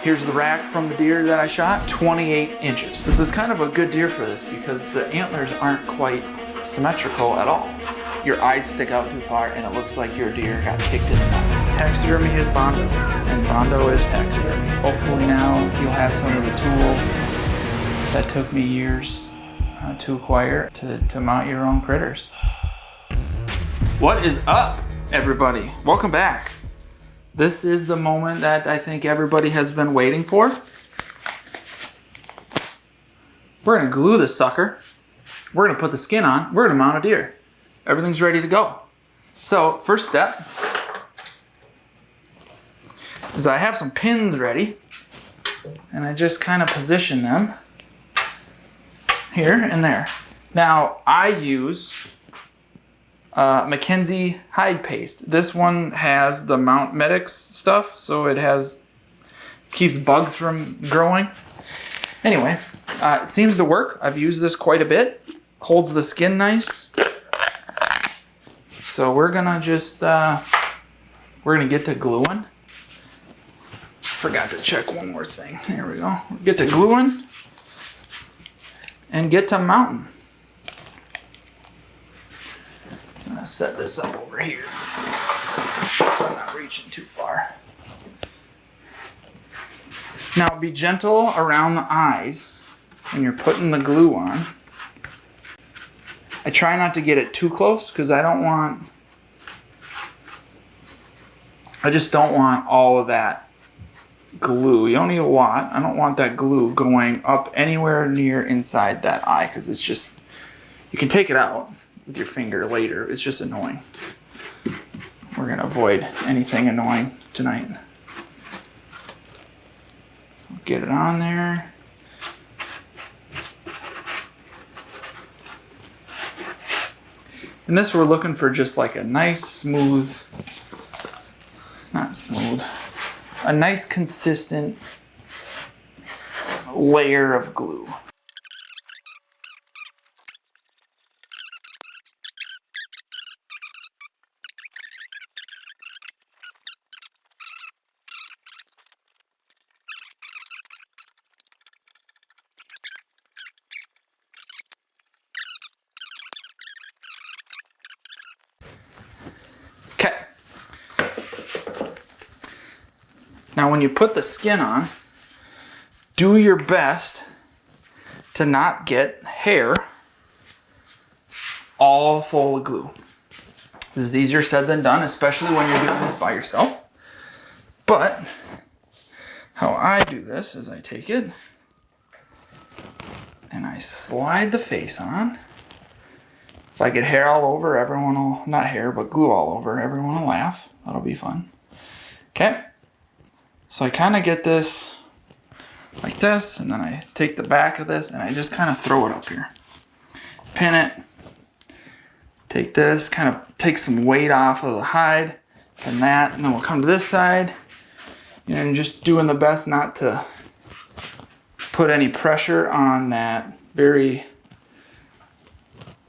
Here's the rack from the deer that I shot, 28 inches. This is kind of a good deer for this because the antlers aren't quite symmetrical at all. Your eyes stick out too far and it looks like your deer got kicked in the nuts. Taxidermy is Bondo and Bondo is taxidermy. Hopefully now you'll have some of the tools that took me years to acquire to mount your own critters. What is up, everybody? Welcome back. This is the moment that I think everybody has been waiting for. We're gonna glue this sucker. We're gonna put the skin on. We're gonna mount a deer. Everything's ready to go. So first step is I have some pins ready and I just kind of position them here and there. Now I use Mackenzie hide paste. This one has the Mount Medics stuff, so it keeps bugs from growing. Anyway, it seems to work. I've used this quite a bit. Holds the skin nice. So we're gonna just we're gonna get to gluing. Forgot to check one more thing. There we go. Get to gluing and get to mounting. I'm gonna set this up over here so I'm not reaching too far. Now be gentle around the eyes when you're putting the glue on. I try not to get it too close because I just don't want all of that glue. You don't need a lot. I don't want that glue going up anywhere near inside that eye because it's just, you can take it out with your finger later. It's just annoying. We're gonna avoid anything annoying tonight. So get it on there. In this, we're looking for just like a nice smooth, a nice consistent layer of glue. Okay. Now when you put the skin on, do your best to not get hair all full of glue. This is easier said than done, especially when you're doing this by yourself. But how I do this is I take it and I slide the face on. If I get hair all over, everyone will, not hair, but glue all over, everyone will laugh. That'll be fun. Okay. So I kind of get this like this, and then I take the back of this and I just kind of throw it up here. Pin it. Take this, kind of take some weight off of the hide, pin that, and then we'll come to this side. You know, and just doing the best not to put any pressure on that very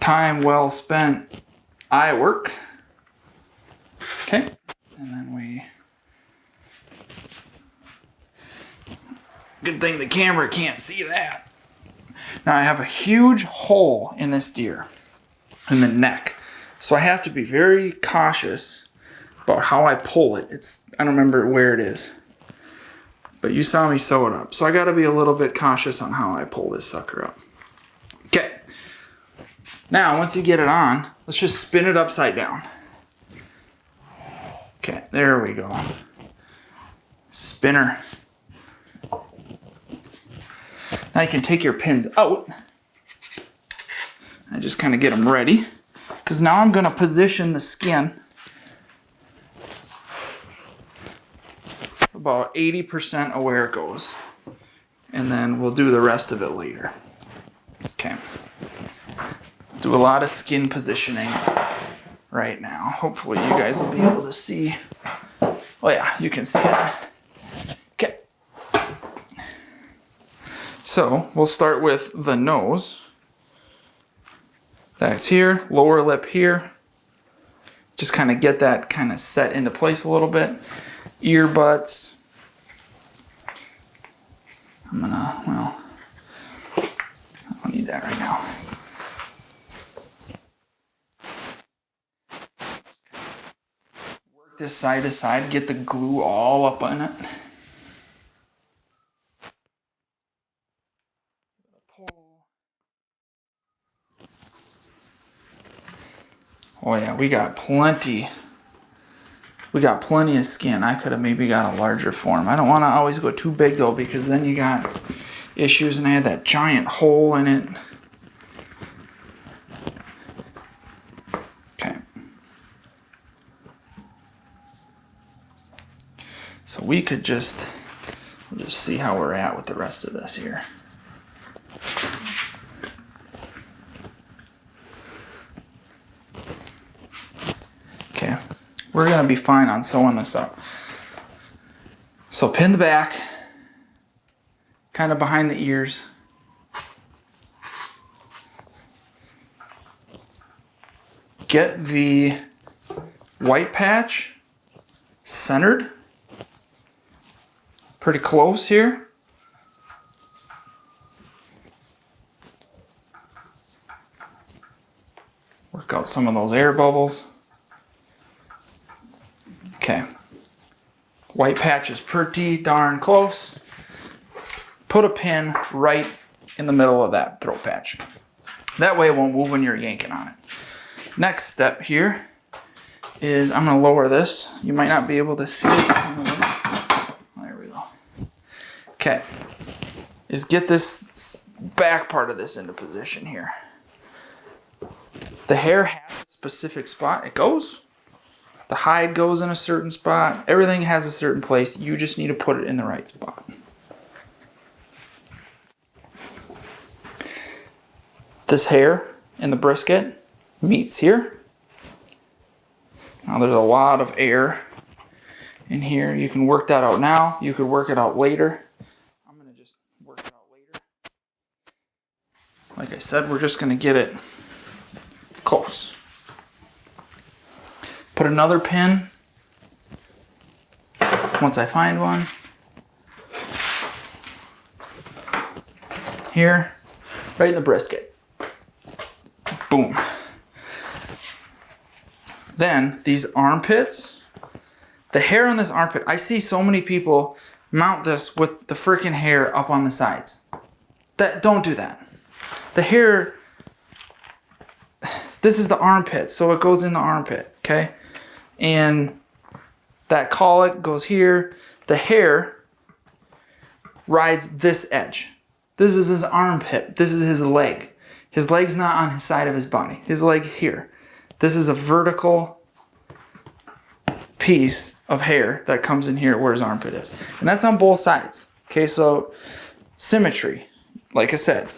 time well spent eye work. Okay, and then good thing the camera can't see that. Now I have a huge hole in this deer, in the neck. So I have to be very cautious about how I pull it. I don't remember where it is, but you saw me sew it up. So I gotta be a little bit cautious on how I pull this sucker up. Okay. Now, once you get it on, let's just spin it upside down. Okay, there we go. Spinner. Now you can take your pins out. I just kind of get them ready. Because now I'm going to position the skin about 80% of where it goes. And then we'll do the rest of it later. Okay. Do a lot of skin positioning right now. Hopefully you guys will be able to see. Oh yeah, you can see it. Okay. So we'll start with the nose. That's here, lower lip here. Just kind of get that kind of set into place a little bit. Ear butts. well, I don't need that right now. Work this side to side, get the glue all up on it. Oh yeah, we got plenty. We got plenty of skin. I could have maybe got a larger form. I don't want to always go too big though, because then you got issues, and I had that giant hole in it. Okay. So we could we'll just see how we're at with the rest of this here. Okay, we're gonna be fine on sewing this up. So pin the back, kind of behind the ears. Get the white patch centered, pretty close here. Work out some of those air bubbles. Okay, white patch is pretty darn close. Put a pin right in the middle of that throat patch. That way it won't move when you're yanking on it. Next step here is I'm gonna lower this. You might not be able to see it. There we go. Okay, is get this back part of this into position here. The hair has a specific spot it goes. The hide goes in a certain spot. Everything has a certain place. You just need to put it in the right spot. This hair in the brisket meets here. Now there's a lot of air in here. You can work that out now. You could work it out later. I'm going to just work it out later. Like I said, we're just going to get it close. Put another pin once I find one here, right in the brisket. Boom. Then these armpits, the hair on this armpit, I see so many people mount this with the freaking hair up on the sides. Don't do that. The hair, this is the armpit, so it goes in the armpit, okay? And that collet goes here. The hair rides this edge. This is his armpit. This is his leg. His leg's not on his side of his body. His leg's here. This is a vertical piece of hair that comes in here where his armpit is. And that's on both sides. Okay, so symmetry, like I said,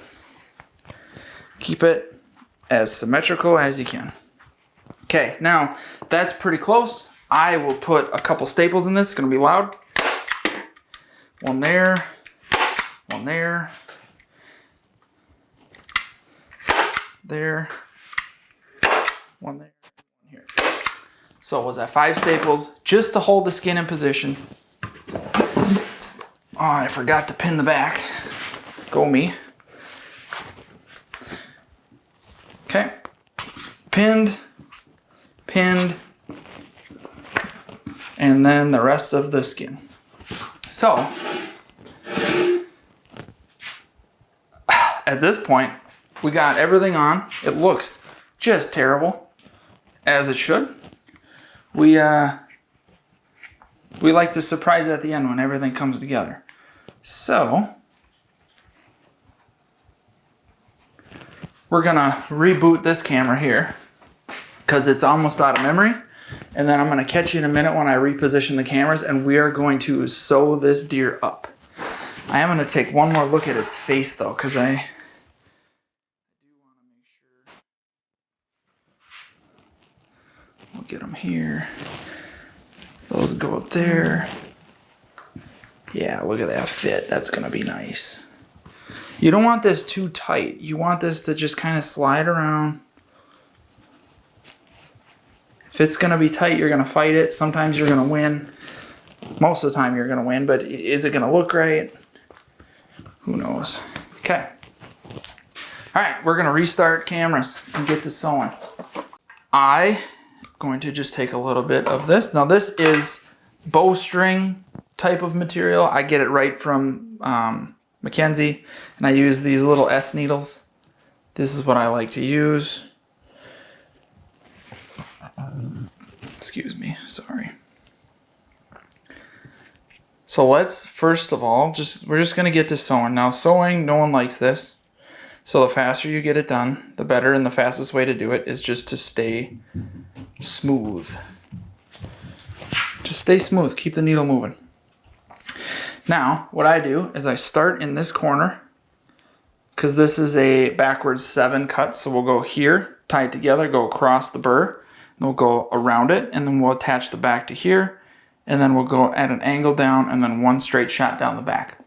keep it as symmetrical as you can. Okay, now that's pretty close. I will put a couple staples in this. It's gonna be loud. One there, one there, there, one there, one here. So was that 5 staples just to hold the skin in position? Oh, I forgot to pin the back. Go me. Okay, pinned, and then the rest of the skin. So, at this point, we got everything on. It looks just terrible, as it should. We like to surprise at the end when everything comes together. So, we're gonna reboot this camera here because it's almost out of memory. And then I'm gonna catch you in a minute when I reposition the cameras, and we are going to sew this deer up. I am gonna take one more look at his face though, because I do wanna make sure. We'll get him here. Those go up there. Yeah, look at that fit. That's gonna be nice. You don't want this too tight. You want this to just kind of slide around. If it's gonna be tight, you're gonna fight it. Sometimes you're gonna win. Most of the time you're gonna win, but is it gonna look right? Who knows? Okay. All right, we're gonna restart cameras and get to sewing. I'm going to just take a little bit of this. Now this is bowstring type of material. I get it right from Mackenzie, and I use these little S needles. This is what I like to use. Excuse me, sorry. So let's first of all, we're just gonna get to sewing. Now sewing, no one likes this. So the faster you get it done, the better, and the fastest way to do it is just to stay smooth. Just stay smooth, keep the needle moving. Now, what I do is I start in this corner, because this is a backwards 7 cut, so we'll go here, tie it together, go across the burr, and we'll go around it, and then we'll attach the back to here, and then we'll go at an angle down, and then one straight shot down the back.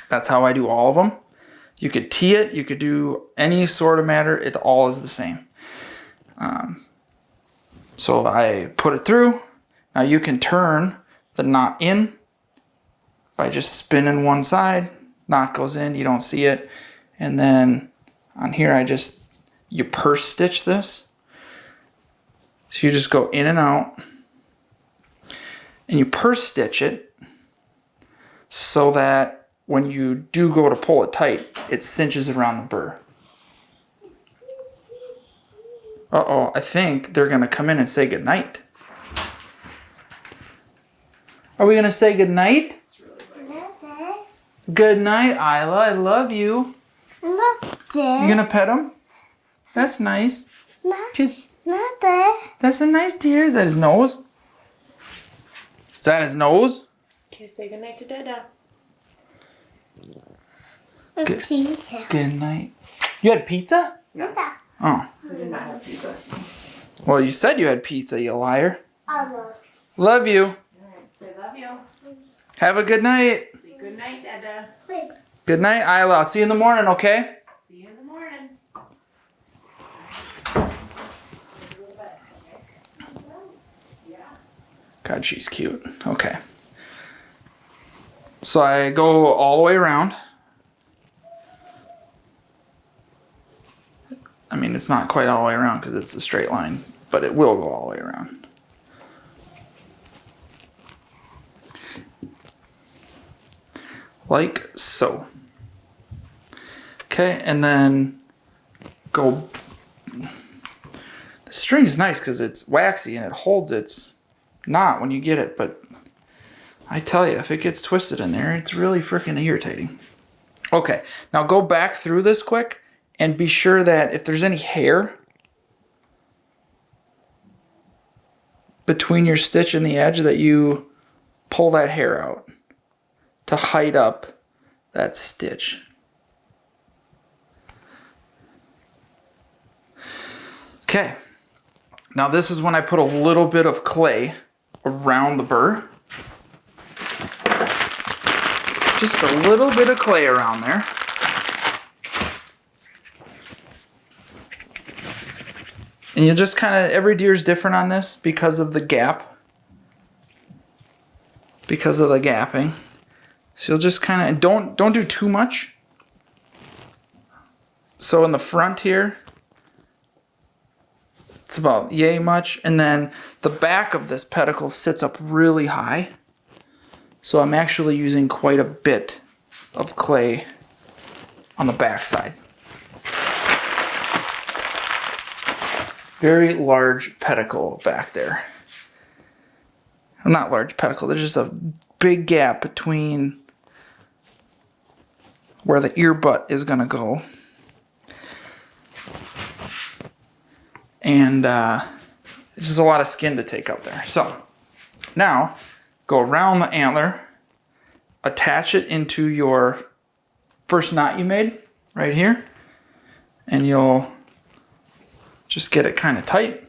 That's how I do all of them. You could tee it, you could do any sort of matter, it all is the same. So I put it through. Now you can turn the knot in by just spinning one side. Knot goes in, you don't see it. And then on here you purse stitch this. So you just go in and out. And you purse stitch it so that when you do go to pull it tight, it cinches around the burr. Uh-oh, I think they're gonna come in and say goodnight. Are we gonna say goodnight? Good night, Isla, I love you. You gonna pet him? That's nice. Kiss. That's a nice tear. Is that his nose? Is that his nose? Okay, say goodnight to Dada. Pizza. Good night. You had pizza? Yeah. Oh. I did not have pizza. Well, you said you had pizza, you liar. I love. Love you. Alright, say love you. Have a good night. Say good night, Dada. Good night, Isla. I'll see you in the morning, okay? See you in the morning. God, she's cute. Okay. So I go all the way around. I mean, it's not quite all the way around because it's a straight line, but it will go all the way around. Like so. Okay, and then go. The string is nice because it's waxy and it holds its knot when you get it, but I tell you, if it gets twisted in there, it's really freaking irritating. Okay, now go back through this quick and be sure that if there's any hair between your stitch and the edge, that you pull that hair out to hide up that stitch. Okay, now this is when I put a little bit of clay around the burr. Just a little bit of clay around there. And you just kind of, every deer is different on this because of the gap. Because of the gapping. So you'll just kind of, don't do too much. So in the front here, it's about yay much. And then the back of this pedicle sits up really high. So I'm actually using quite a bit of clay on the back side. Very large pedicle back there. Not large pedicle, there's just a big gap between where the ear butt is gonna go. And this is a lot of skin to take up there. So now go around the antler, attach it into your first knot you made right here, and you'll just get it kind of tight.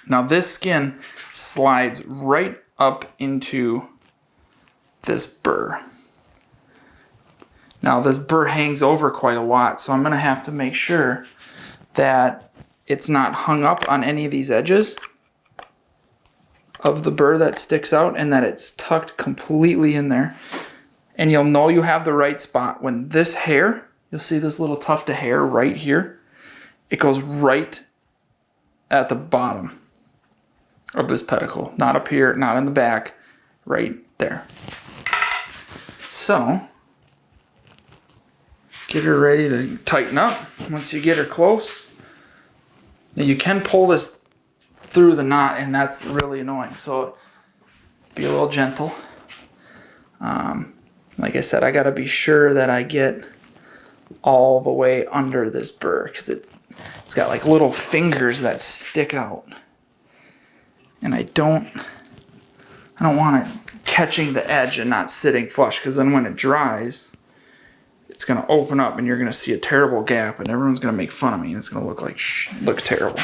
Now this skin slides right up into this burr. Now this burr hangs over quite a lot, so I'm gonna have to make sure that it's not hung up on any of these edges of the burr that sticks out, and that it's tucked completely in there. And you'll know you have the right spot when this hair, you'll see this little tuft of hair right here. It goes right at the bottom of this pedicle. Not up here, not in the back, right there. So, get her ready to tighten up. Once you get her close, now you can pull this through the knot, and that's really annoying. So, be a little gentle. Like I said, I gotta be sure that I get all the way under this burr, because it's got like little fingers that stick out. And I don't want it catching the edge and not sitting flush, because then when it dries, it's gonna open up and you're gonna see a terrible gap, and everyone's gonna make fun of me, and it's gonna look terrible.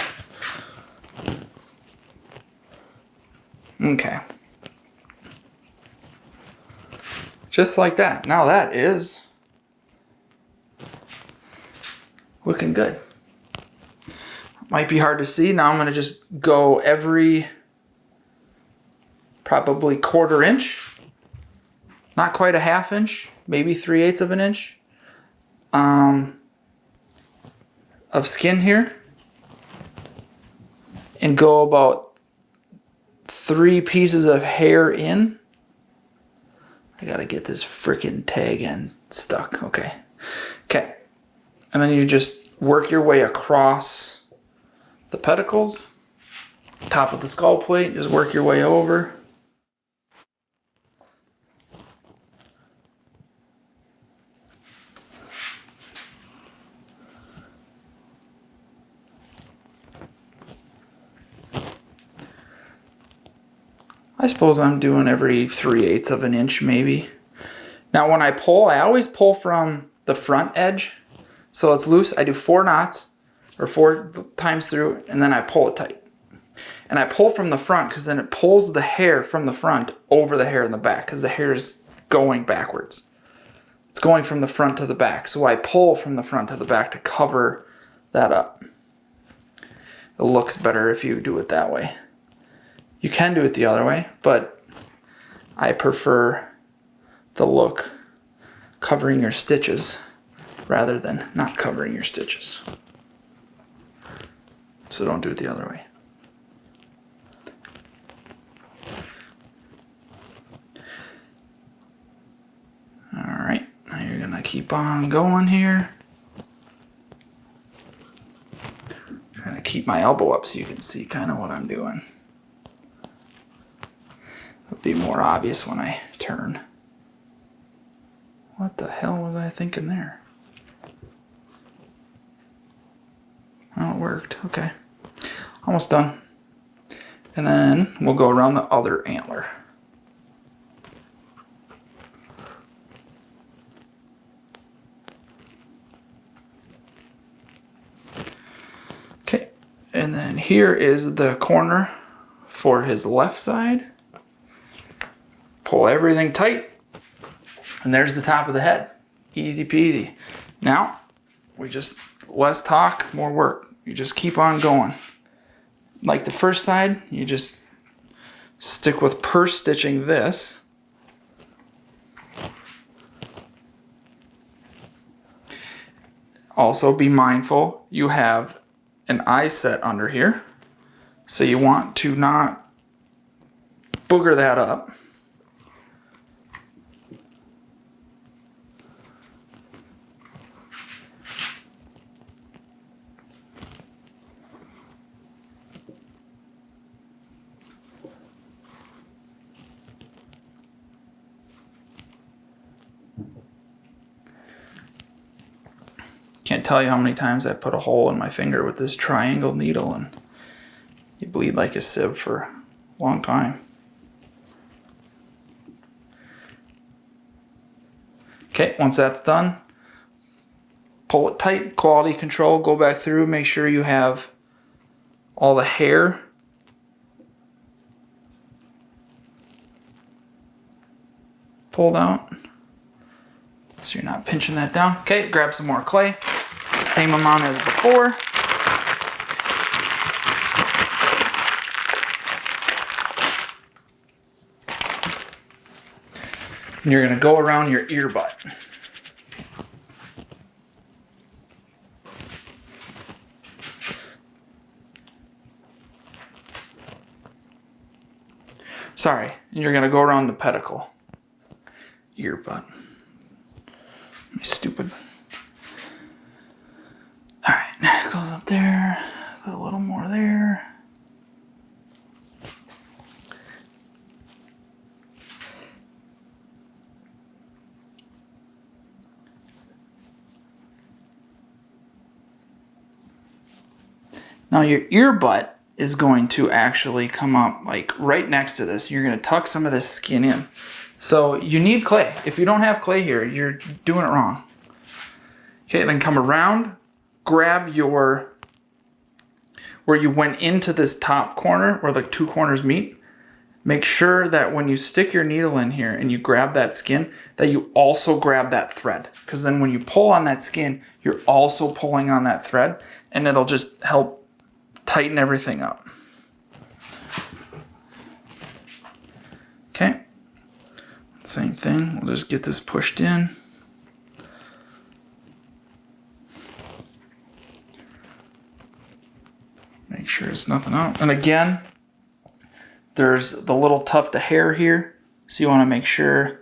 Okay. Just like that. Now that is looking good. Might be hard to see. Now I'm going to just go every probably 1/4 inch. Not quite a 1/2 inch. Maybe 3/8 of an inch. Of skin here. And go about 3 pieces of hair in. I gotta get this freaking tag end stuck. Okay. And then you just work your way across the pedicles, top of the skull plate, just work your way over. I suppose I'm doing every 3/8 of an inch maybe. Now when I pull, I always pull from the front edge. So it's loose. I do 4 knots or 4 times through, and then I pull it tight. And I pull from the front because then it pulls the hair from the front over the hair in the back, because the hair is going backwards. It's going from the front to the back. So I pull from the front to the back to cover that up. It looks better if you do it that way. You can do it the other way, but I prefer the look covering your stitches rather than not covering your stitches. So don't do it the other way. All right, now you're gonna keep on going here. I'm gonna keep my elbow up so you can see kind of what I'm doing. It'll be more obvious when I turn. What the hell was I thinking there? Oh, it worked. Okay. Almost done. And then we'll go around the other antler. Okay. And then here is the corner for his left side. Pull everything tight, and there's the top of the head. Easy peasy. Now, less talk, more work. You just keep on going. Like the first side, you just stick with purse stitching this. Also be mindful, you have an eye set under here, so you want to not booger that up. Can't tell you how many times I put a hole in my finger with this triangle needle, and you bleed like a sieve for a long time. Okay, once that's done, pull it tight, quality control, go back through, make sure you have all the hair pulled out so you're not pinching that down. Okay, grab some more clay, same amount as before. And you're gonna go around your ear butt. Sorry, and you're gonna go around the pedicle. Ear butt. I'm stupid. Alright, goes up there. Put a little more there. Now your ear butt is going to actually come up like right next to this. You're going to tuck some of this skin in. So you need clay. If you don't have clay here, you're doing it wrong. Okay, then come around, grab your, where you went into this top corner where the two corners meet. Make sure that when you stick your needle in here and you grab that skin, that you also grab that thread. Because then when you pull on that skin, you're also pulling on that thread, and it'll just help tighten everything up. Okay. Same thing. We'll just get this pushed in. Make sure it's nothing out. And again, there's the little tuft of hair here. So you want to make sure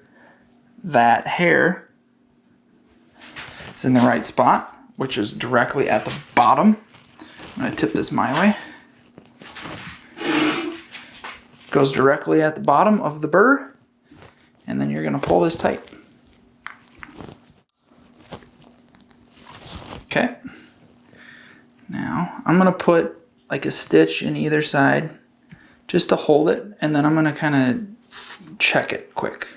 that hair is in the right spot, which is directly at the bottom. I'm going to tip this my way. Goes directly at the bottom of the burr. And then you're going to pull this tight. Okay. Now I'm going to put like a stitch in either side just to hold it, and then I'm going to kind of check it quick.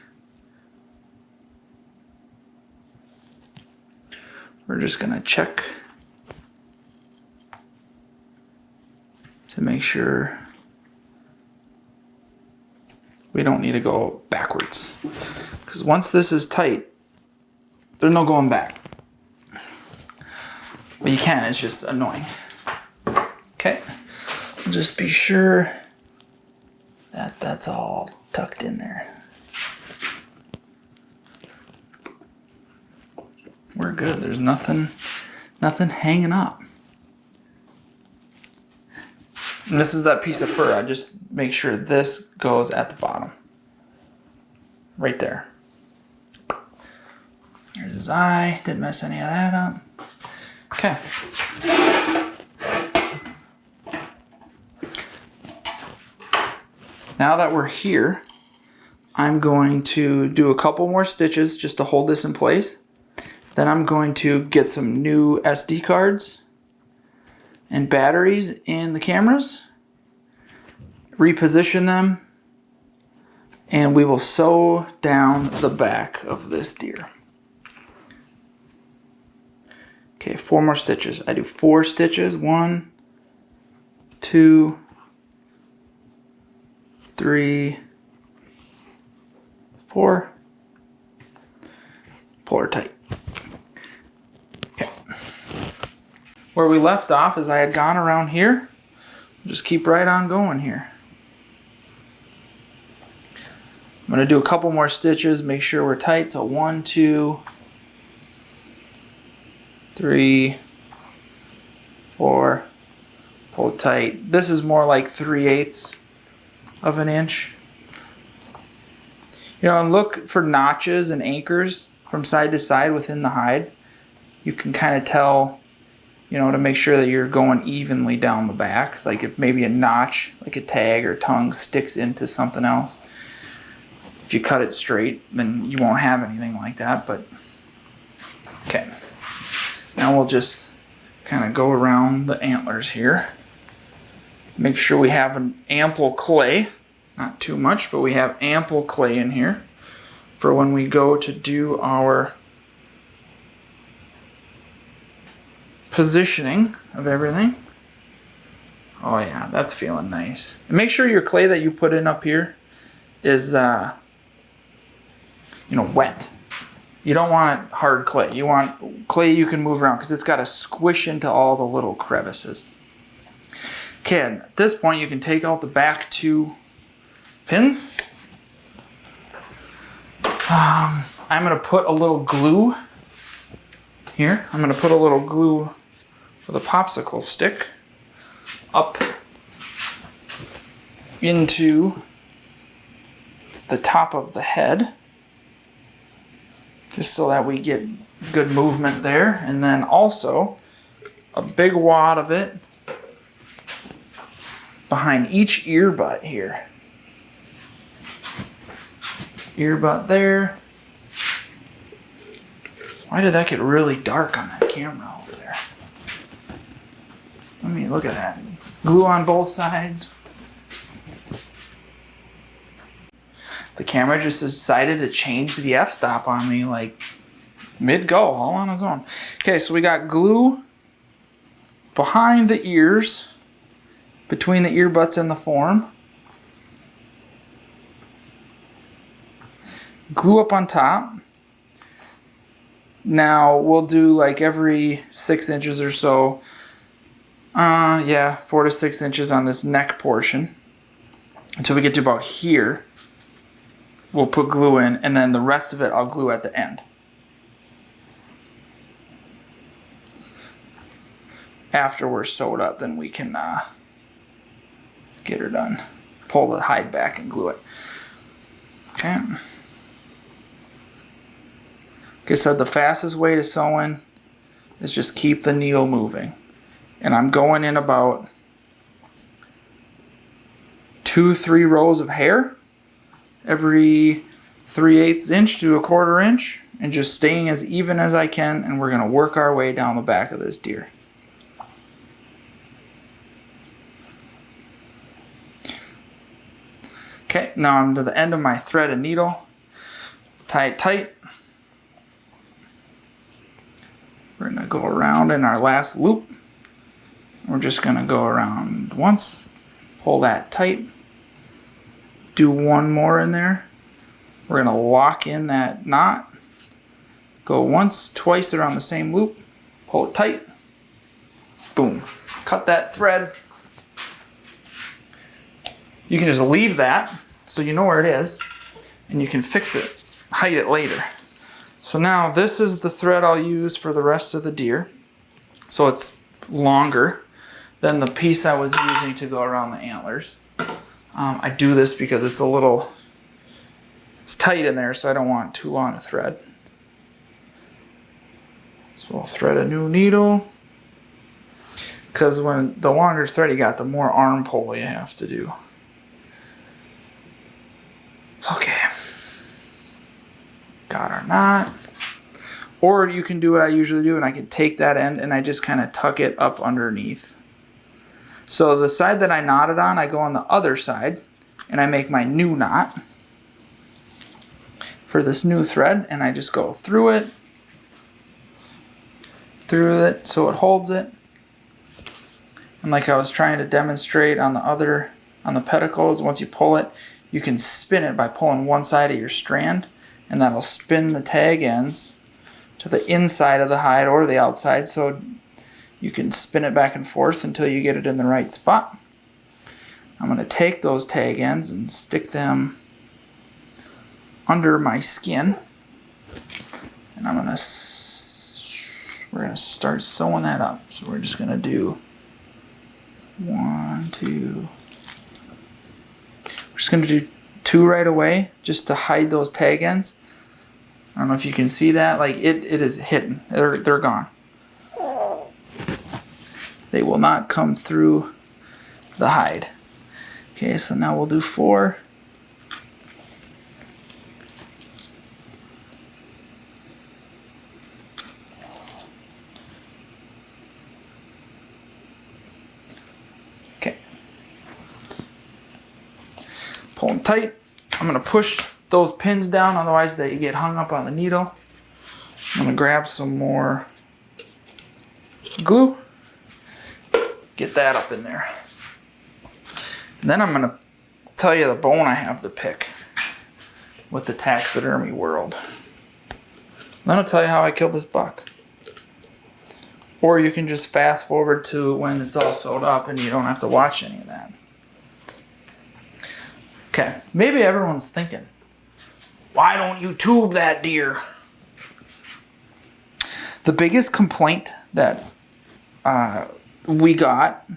We're just going to check to make sure we don't need to go backwards. Because once this is tight, there's no going back. Well, you can, it's just annoying. Okay, just be sure that that's all tucked in there. We're good, there's nothing hanging up. And this is that piece of fur. I just make sure this goes at the bottom. Right there. Here's his eye. Didn't mess any of that up. Okay. Now that we're here, I'm going to do a couple more stitches just to hold this in place. Then I'm going to get some new SD cards and batteries in the cameras, reposition them, and we will sew down the back of this deer. Okay, 4 more stitches. I do 4 stitches. 1, 2, 3, 4. Pull her tight. Okay. Where we left off is I had gone around here. Just keep right on going here. I'm going to do a couple more stitches, make sure we're tight. So 1, 2, 3, 4. Pull it tight. This is more like 3/8 of an inch. You know, and look for notches and anchors from side to side within the hide. You can kind of tell, you know, to make sure that you're going evenly down the back. It's like if maybe a notch, like a tag or tongue, sticks into something else. If you cut it straight, then you won't have anything like that, but okay. Now we'll just kind of go around the antlers here. Make sure we have an ample clay, not too much, but we have ample clay in here for when we go to do our positioning of everything. Oh yeah, that's feeling nice. And make sure your clay that you put in up here is, wet. You don't want hard clay. You want clay you can move around because it's got to squish into all the little crevices. Okay, and at this point you can take out the back 2 pins. I'm gonna put a little glue here. I'm gonna put a little glue with a popsicle stick up into the top of the head, just so that we get good movement there. And then also a big wad of it behind each ear butt here. Ear butt there. Why did that get really dark on that camera over there? Let me look at that. Glue on both sides. The camera just decided to change the f-stop on me like mid-go, all on its own. Okay, so we got glue behind the ears, between the ear butts and the form. Glue up on top. Now we'll do like every 6 inches or so. 4 to 6 inches on this neck portion until we get to about here. We'll put glue in, and then the rest of it I'll glue at the end. After we're sewed up, then we can get her done. Pull the hide back and glue it. Okay. Like I said, the fastest way to sew in is just keep the needle moving. And I'm going in about 2-3 rows of hair every 3/8 inch to 1/4 inch, and just staying as even as I can, and we're going to work our way down the back of this deer. Okay, now I'm to the end of my thread and needle. Tie it tight. We're going to go around in our last loop. We're just going to go around once, pull that tight, do one more in there. We're going to lock in that knot, go once, twice around the same loop, pull it tight, boom. Cut that thread. You can just leave that so you know where it is, and you can fix it, hide it later. So now this is the thread I'll use for the rest of the deer. So it's longer than the piece I was using to go around the antlers. I do this because it's it's tight in there, so I don't want too long a thread. So we'll thread a new needle, because when the longer thread you got, the more arm pull you have to do. Okay. Got our knot. Or you can do what I usually do, and I can take that end and I just kind of tuck it up underneath. So the side that I knotted on, I go on the other side and I make my new knot for this new thread, and I just go through it so it holds it. And like I was trying to demonstrate on the pedicles, once you pull it, you can spin it by pulling one side of your strand, and that'll spin the tag ends to the inside of the hide or the outside, so you can spin it back and forth until you get it in the right spot. I'm going to take those tag ends and stick them under my skin, and we're going to start sewing that up. So we're just going to do 1, 2. We're just going to do 2 right away just to hide those tag ends. I don't know if you can see that. Like it is hidden. They're gone. They will not come through the hide. Okay, so now we'll do 4. Okay. Pull them tight. I'm going to push those pins down, otherwise they get hung up on the needle. I'm going to grab some more glue. Get that up in there. And then I'm going to tell you the bone I have to pick with the taxidermy world. Then I'll tell you how I killed this buck. Or you can just fast forward to when it's all sewed up and you don't have to watch any of that. Okay, maybe everyone's thinking, Why don't you tube that deer? The biggest complaint that we got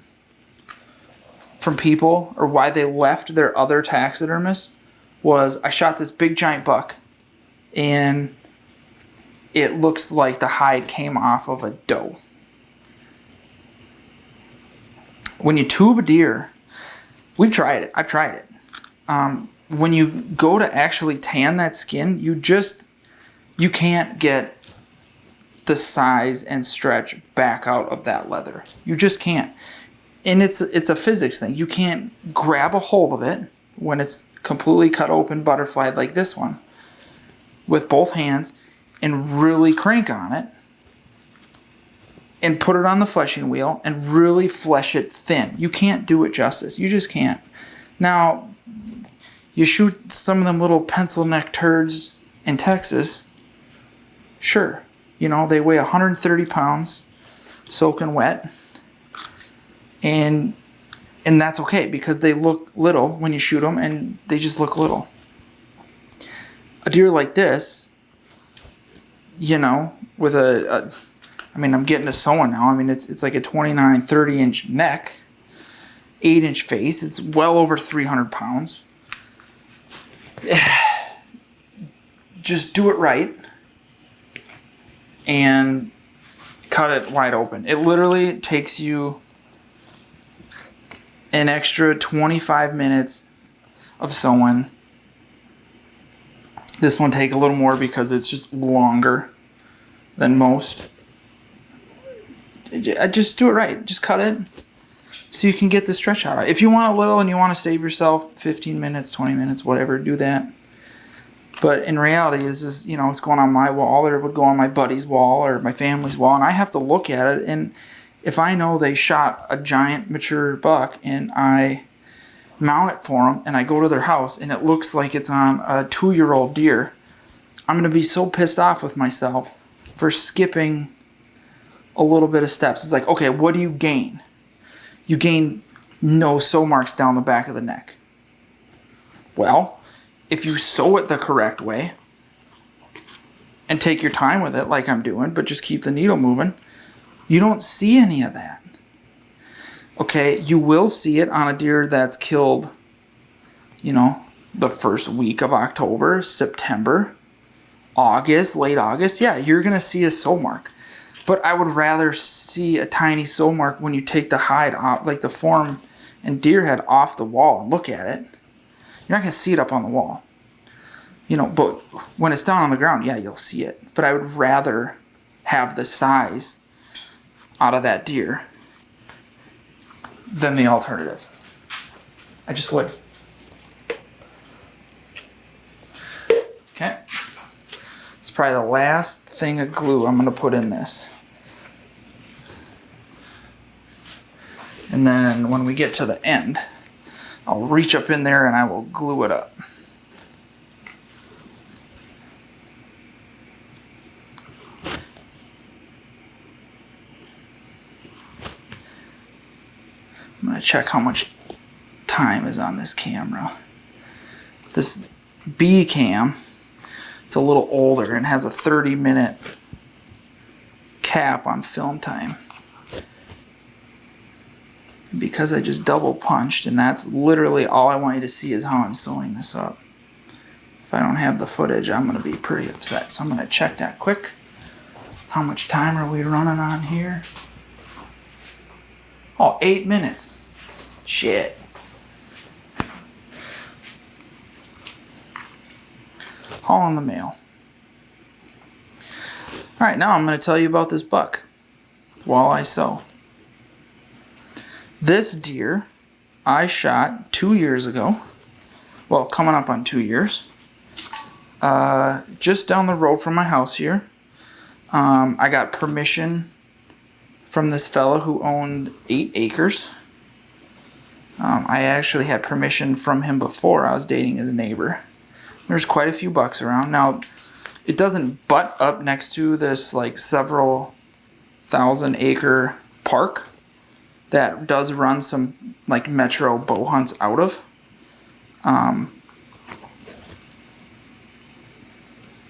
from people, or why they left their other taxidermists, was I shot this big giant buck and it looks like the hide came off of a doe. When you tube a deer, we've tried it. I've tried it. When you go to actually tan that skin, you can't get the size and stretch back out of that leather. You just can't. And it's a physics thing. You can't grab a hold of it when it's completely cut open, butterflied like this one, with both hands and really crank on it and put it on the fleshing wheel and really flesh it thin. You can't do it justice. You just can't. Now, you shoot some of them little pencil neck turds in Texas, sure. You know, they weigh 130 pounds, soaking wet. And that's okay because they look little when you shoot them and they just look little. A deer like this, you know, with I mean, I'm getting to sewing now. I mean, it's like a 29, 30-inch neck, 8-inch face. It's well over 300 pounds. Just do it right and cut it wide open. It literally takes you an extra 25 minutes of sewing. This one take a little more because it's just longer than most. Just do it right. Just cut it so you can get the stretch out of it. If you want a little and you want to save yourself 15 minutes, 20 minutes, whatever, do that. But in reality, this is, you know, it's going on my wall, or it would go on my buddy's wall or my family's wall, and I have to look at it. And if I know they shot a giant mature buck and I mount it for them and I go to their house and it looks like it's on a 2-year-old deer, I'm going to be so pissed off with myself for skipping a little bit of steps. It's like, okay, what do you gain? You gain no sew marks down the back of the neck. Well, if you sew it the correct way and take your time with it like I'm doing, but just keep the needle moving, you don't see any of that. Okay, you will see it on a deer that's killed, you know, the first week of October, September, August, late August. Yeah, you're going to see a sew mark. But I would rather see a tiny sew mark when you take the hide off, like the form and deer head off the wall and look at it. You're not going to see it up on the wall. You know, but when it's down on the ground, yeah, you'll see it. But I would rather have the size out of that deer than the alternative. I just would. Okay. It's probably the last thing of glue I'm going to put in this. And then when we get to the end, I'll reach up in there and I will glue it up. I'm going to check how much time is on this camera. This B cam, it's a little older and has a 30-minute cap on film time. Because I just double punched, and that's literally all I want you to see is how I'm sewing this up. If I don't have the footage, I'm going to be pretty upset. So I'm going to check that quick. How much time are we running on here? Oh, 8 minutes. Shit. All in the mail. Alright, now I'm going to tell you about this buck while I sew. This deer I shot 2 years ago. Well, coming up on 2 years. Just down the road from my house here. I got permission from this fella who owned 8 acres. I actually had permission from him before I was dating his neighbor. There's quite a few bucks around. Now, it doesn't butt up next to this like several 1,000-acre park that does run some like metro bow hunts out of.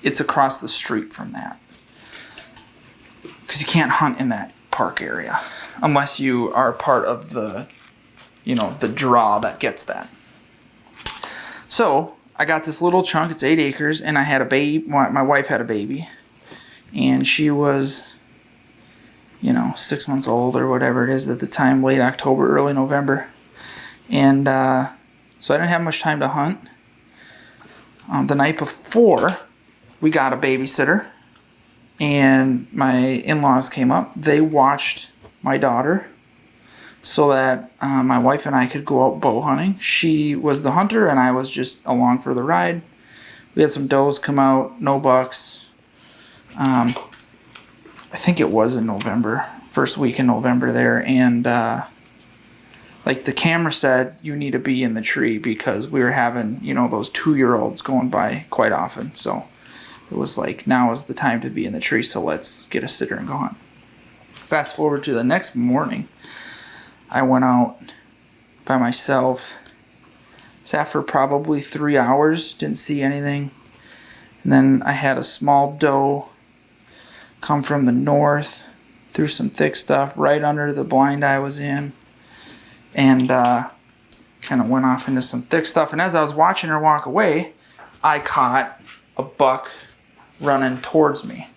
it's across the street from that. Because you can't hunt in that park area unless you are part of the, the draw that gets that. So I got this little chunk. It's 8 acres, and I had a baby. My wife had a baby, and she was, 6 months old or whatever it is at the time, late October, early November. And so I didn't have much time to hunt. The night before, we got a babysitter, and my in-laws came up. They watched my daughter so that my wife and I could go out bow hunting. She was the hunter, and I was just along for the ride. We had some does come out, no bucks. I think it was in November, first week in November there, and like the camera said, you need to be in the tree because we were having, those 2-year-olds going by quite often. So it was like, now is the time to be in the tree, so let's get a sitter and go hunt. Fast forward to the next morning, I went out by myself, sat for probably 3 hours, didn't see anything. And then I had a small doe come from the north through some thick stuff right under the blind I was in, and kind of went off into some thick stuff. And as I was watching her walk away, I caught a buck running towards me.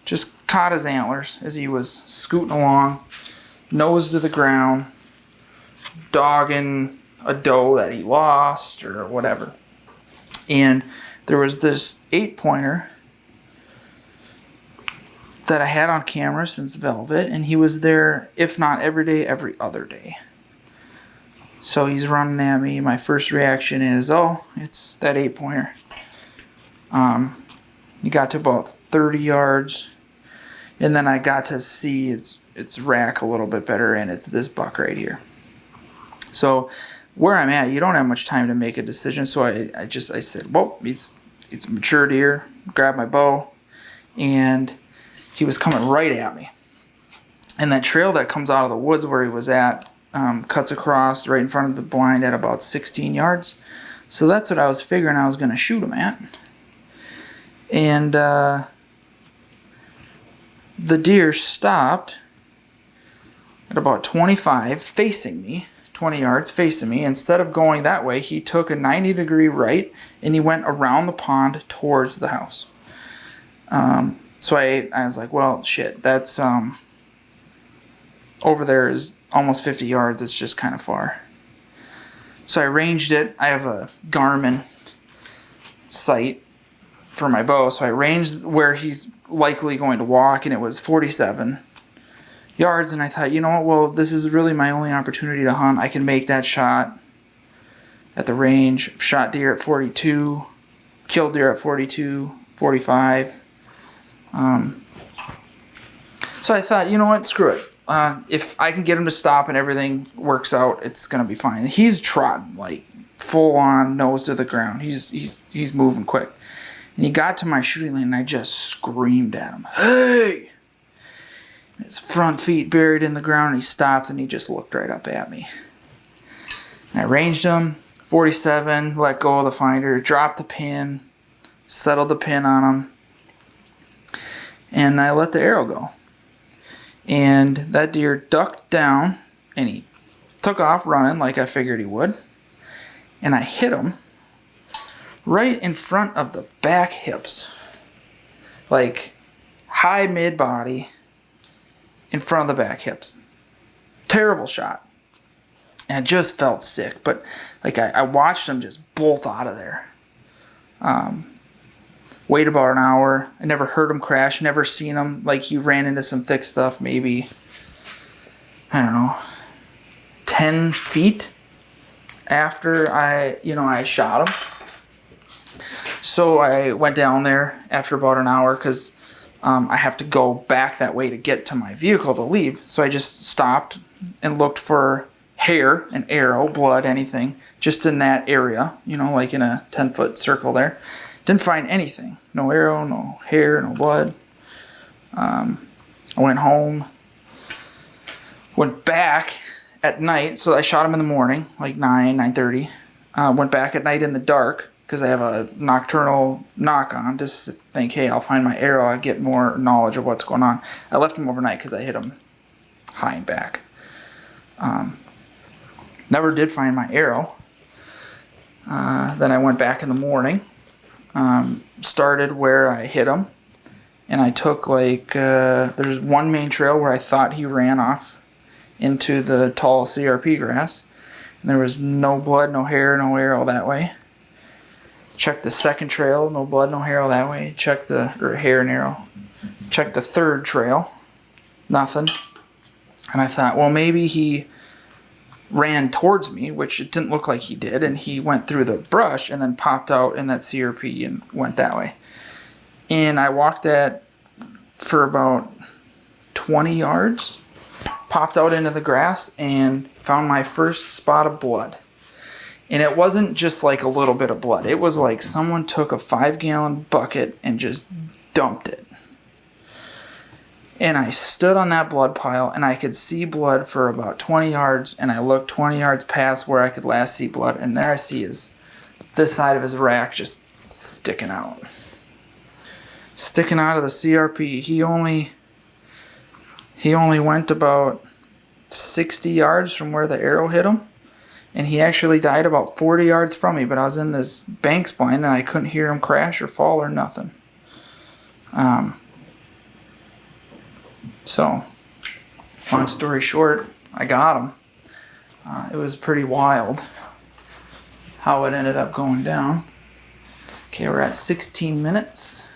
Just caught his antlers as he was scooting along, nose to the ground, dogging a doe that he lost or whatever. And there was this 8-pointer that I had on camera since Velvet, and he was there, if not every day, every other day. So he's running at me. My first reaction is, oh, it's that 8-pointer. He got to about 30 yards, and then I got to see its rack a little bit better, and it's this buck right here. So where I'm at, you don't have much time to make a decision. So I said, well, it's a mature deer. Grabbed my bow, and he was coming right at me. And that trail that comes out of the woods where he was at cuts across right in front of the blind at about 16 yards. So that's what I was figuring I was going to shoot him at. And the deer stopped at about 25, facing me, 20 yards facing me. Instead of going that way, he took a 90-degree right, and he went around the pond towards the house. So I was like, well, shit, that's over there is almost 50 yards. It's just kind of far. So I ranged it. I have a Garmin sight for my bow, so I ranged where he's likely going to walk, and it was 47 yards. And I thought, you know what, well, this is really my only opportunity to hunt. I can make that shot at the range. Shot deer at 42, killed deer at 42, 45. So I thought, you know what, screw it. If I can get him to stop and everything works out, it's gonna be fine. And he's trotting, like full on nose to the ground. He's moving quick. And he got to my shooting lane, and I just screamed at him, "Hey!" And his front feet buried in the ground, and he stopped, and he just looked right up at me. And I ranged him, 47, let go of the finder, dropped the pin, settled the pin on him, and I let the arrow go. And that deer ducked down, and he took off running like I figured he would. And I hit him right in front of the back hips. Like high mid-body in front of the back hips. Terrible shot. And it just felt sick. But like I watched him just bolt out of there. Wait about an hour. I never heard him crash. Never seen him. Like he ran into some thick stuff maybe, I don't know, 10 feet after I shot him. So I went down there after about an hour because I have to go back that way to get to my vehicle to leave. So I just stopped and looked for hair, an arrow, blood, anything, just in that area, like in a 10-foot circle there. Didn't find anything. No arrow, no hair, no blood. I went home. Went back at night. So I shot him in the morning, like 9:30. Went back at night in the dark because I have a nocturnal knock on. Just think, hey, I'll find my arrow. I get more knowledge of what's going on. I left him overnight because I hit him high and back. Never did find my arrow. Then I went back in the morning. Started where I hit him. And I took there's one main trail where I thought he ran off into the tall CRP grass. And there was no blood, no hair, no arrow that way. Checked the second trail, no blood, no arrow that way. Checked hair and arrow. Checked the third trail, nothing. And I thought, well, maybe he ran towards me, which it didn't look like he did, and he went through the brush and then popped out in that CRP and went that way. And I walked that for about 20 yards, popped out into the grass, and found my first spot of blood. And it wasn't just like a little bit of blood. It was like someone took a 5-gallon bucket and just dumped it. And I stood on that blood pile, and I could see blood for about 20 yards, and I looked 20 yards past where I could last see blood, and there I see this side of his rack just sticking out. Sticking out of the CRP. He only went about 60 yards from where the arrow hit him, and he actually died about 40 yards from me, but I was in this bank blind, and I couldn't hear him crash or fall or nothing. So, long story short, I got him. It was pretty wild how it ended up going down. Okay, we're at 16 minutes.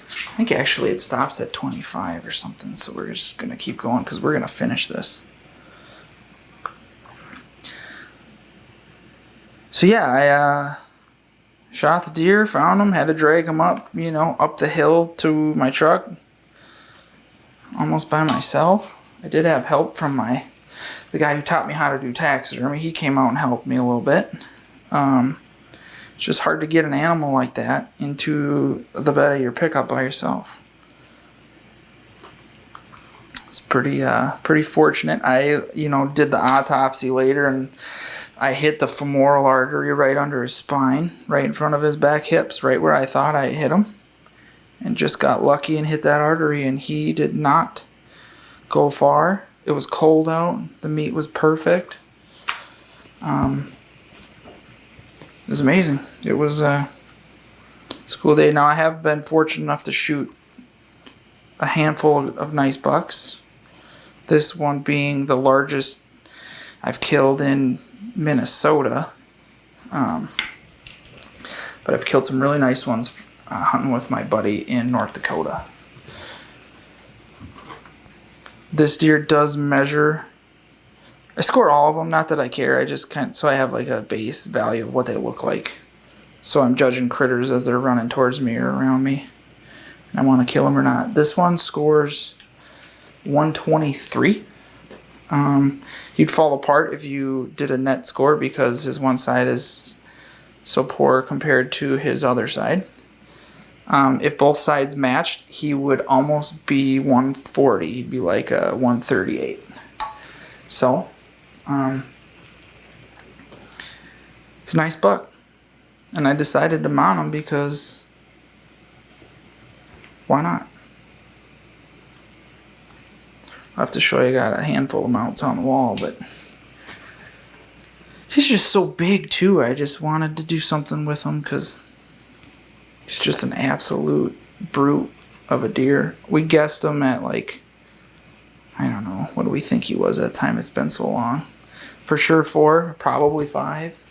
I think actually it stops at 25 or something, so we're just going to keep going because we're going to finish this. So yeah, I shot the deer, found him, had to drag him up, up the hill to my truck. Almost by myself. I did have help from the guy who taught me how to do taxidermy. He came out and helped me a little bit. It's just hard to get an animal like that into the bed of your pickup by yourself. It's pretty fortunate. I did the autopsy later, and I hit the femoral artery right under his spine, right in front of his back hips, right where I thought I hit him. And just got lucky and hit that artery, and he did not go far. It was cold out. The meat was perfect. It was amazing. It was a school day. Now, I have been fortunate enough to shoot a handful of nice bucks. This one being the largest I've killed in Minnesota. But I've killed some really nice ones hunting with my buddy in North Dakota. This deer does measure. I score all of them, not that I care. I just so I have like a base value of what they look like. So I'm judging critters as they're running towards me or around me, and I want to kill them or not. This one scores 123. He'd fall apart if you did a net score because his one side is so poor compared to his other side. If both sides matched, he would almost be 140. He'd be like a 138. So, it's a nice buck. And I decided to mount him because why not? I'll have to show you. I got a handful of mounts on the wall, but he's just so big too. I just wanted to do something with him because he's just an absolute brute of a deer. We guessed him at I don't know, what do we think he was at the time? It's been so long. For sure 4, probably 5.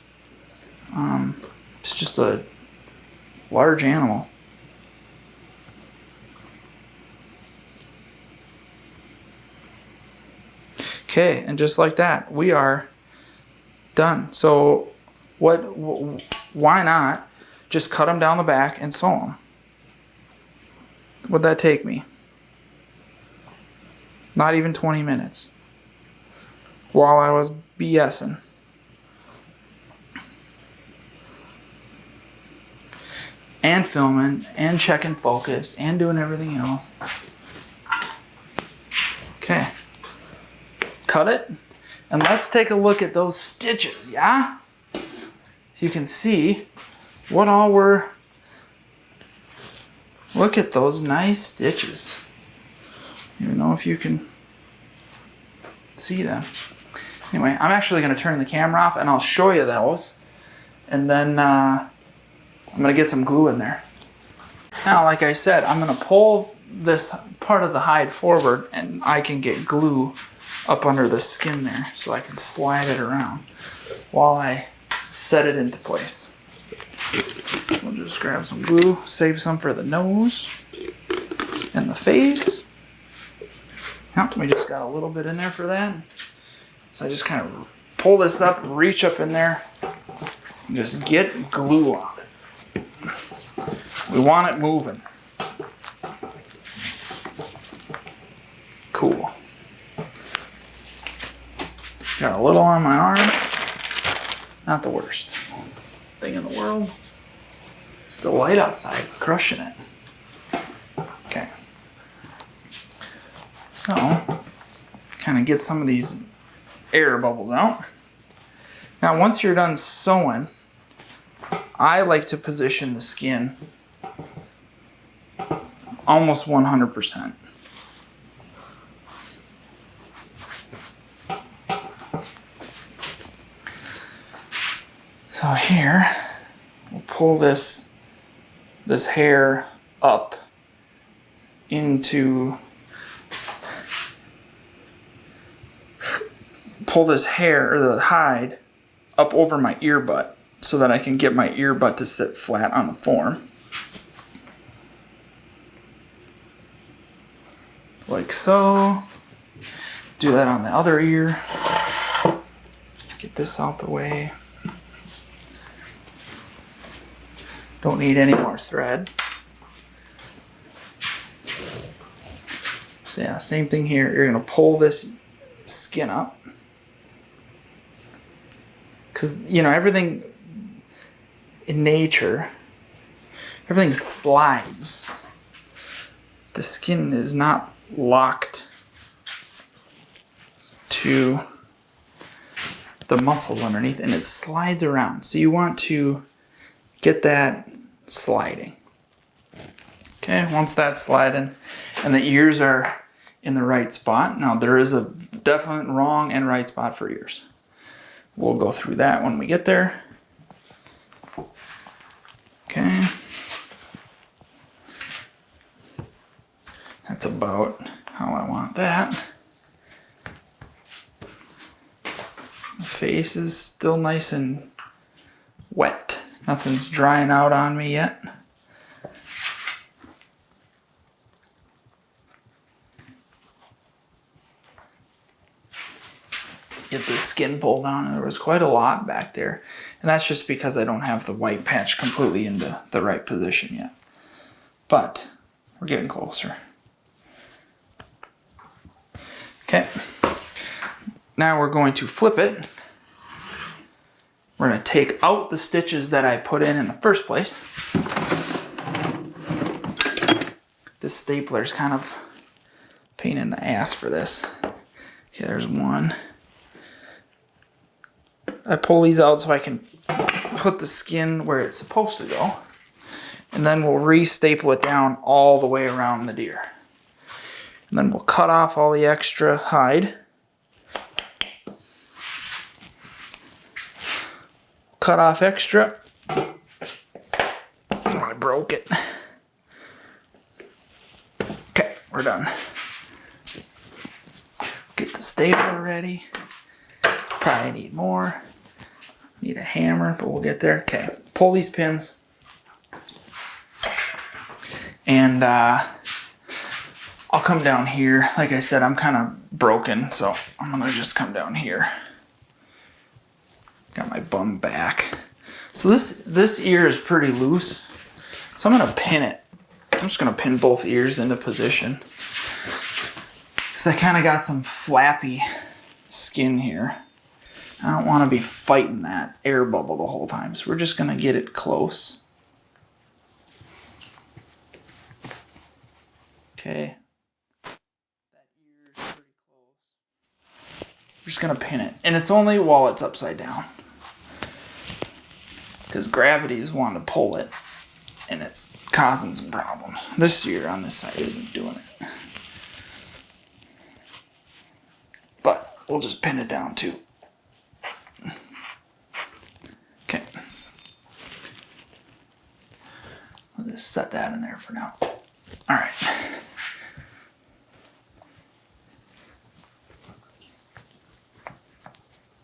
It's just a large animal. Okay, and just like that, we are done. So why not just cut them down the back and sew them? What'd that take me? Not even 20 minutes. While I was BSing. And filming, and checking focus, and doing everything else. Okay. Cut it. And let's take a look at those stitches, yeah? So you can see what all were... Look at those nice stitches. I don't know if you can see them. Anyway, I'm actually going to turn the camera off and I'll show you those. And then I'm going to get some glue in there. Now, like I said, I'm going to pull this part of the hide forward and I can get glue up under the skin there so I can slide it around while I set it into place. We'll just grab some glue, save some for the nose and the face. Yep, we just got a little bit in there for that. So I just kind of pull this up, reach up in there, and just get glue on it. We want it moving. Cool. Got a little on my arm. Not the worst thing in the world. Still light outside, crushing it. Okay. So, kind of get some of these air bubbles out. Now, once you're done sewing, I like to position the skin almost 100%. So here, we'll pull this hair up into, pull this hair, or the hide, up over my ear butt so that I can get my ear butt to sit flat on the form. Like so. Do that on the other ear. Get this out the way. Don't need any more thread. So yeah, same thing here. You're gonna pull this skin up. Because, you know, everything in nature, everything slides. The skin is not locked to the muscles underneath, and it slides around. So you want to get that sliding. Okay, once that's sliding and the ears are in the right spot. Now there is a definite wrong and right spot for ears. We'll go through that when we get there. Okay. That's about how I want that. The face is still nice and wet. Nothing's drying out on me yet. Get the skin pulled on. There was quite a lot back there. And that's just because I don't have the white patch completely into the right position yet. But we're getting closer. Okay. Now we're going to flip it. We're going to take out the stitches that I put in the first place. This stapler is kind of a pain in the ass for this. Okay, there's one. I pull these out so I can put the skin where it's supposed to go. And then we'll re-staple it down all the way around the deer. And then we'll cut off all the extra hide. Cut off extra. Oh, I broke it. Okay, we're done. Get the stapler ready. Probably need more. Need a hammer, but we'll get there. Okay, pull these pins. And I'll come down here. Like I said, I'm kind of broken, so I'm gonna just come down here. Got my bum back. So this ear is pretty loose. So I'm gonna pin it. I'm just gonna pin both ears into position. Because I kind of got some flappy skin here. I don't want to be fighting that air bubble the whole time. So we're just gonna get it close. Okay. That ear is pretty close. We're just gonna pin it. And it's only while it's upside down. because gravity is wanting to pull it, and it's causing some problems. This deer on this side isn't doing it. But we'll just pin it down too. Okay. I'll just set that in there for now. All right.